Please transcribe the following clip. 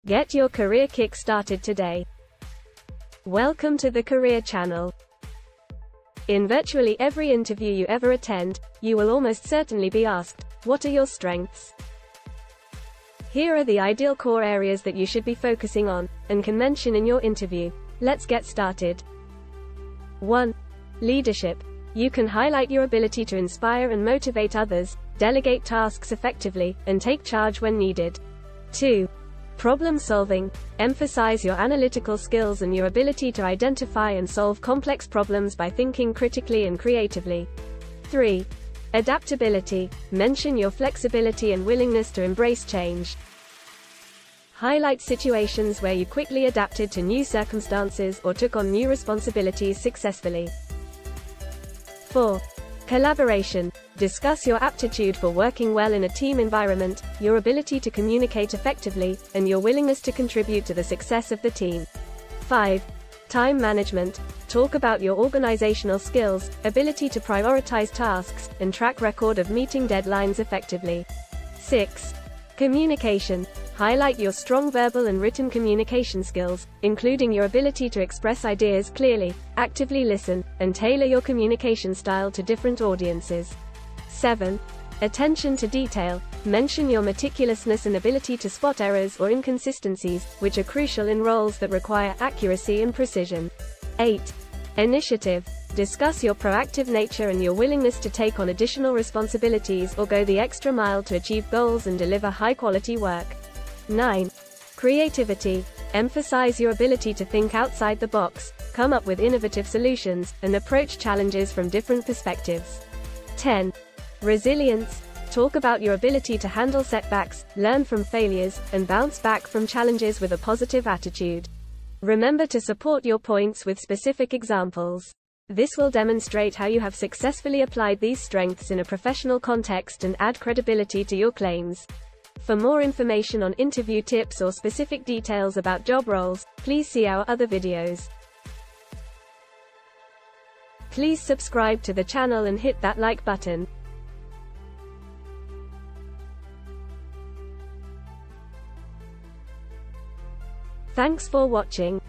Get your career kick started today. Welcome to the Career Channel. In virtually every interview you ever attend, you will almost certainly be asked, what are your strengths? Here are the ideal core areas that you should be focusing on, and can mention in your interview. Let's get started. 1. Leadership. You can highlight your ability to inspire and motivate others, delegate tasks effectively, and take charge when needed. 2. Problem solving. Emphasize your analytical skills and your ability to identify and solve complex problems by thinking critically and creatively. 3. Adaptability. Mention your flexibility and willingness to embrace change. Highlight situations where you quickly adapted to new circumstances or took on new responsibilities successfully. 4. Collaboration. Discuss your aptitude for working well in a team environment, your ability to communicate effectively, and your willingness to contribute to the success of the team. 5. Time management. Talk about your organizational skills, ability to prioritize tasks, and track record of meeting deadlines effectively. 6. Communication. Highlight your strong verbal and written communication skills, including your ability to express ideas clearly, actively listen, and tailor your communication style to different audiences. 7. Attention to detail. Mention your meticulousness and ability to spot errors or inconsistencies, which are crucial in roles that require accuracy and precision. 8. Initiative. Discuss your proactive nature and your willingness to take on additional responsibilities or go the extra mile to achieve goals and deliver high-quality work. 9. Creativity. Emphasize your ability to think outside the box, come up with innovative solutions, and approach challenges from different perspectives. 10. Resilience. Talk about your ability to handle setbacks, learn from failures, and bounce back from challenges with a positive attitude. Remember to support your points with specific examples. This will demonstrate how you have successfully applied these strengths in a professional context and add credibility to your claims. For more information on interview tips or specific details about job roles, please see our other videos. Please subscribe to the channel and hit that like button. Thanks for watching.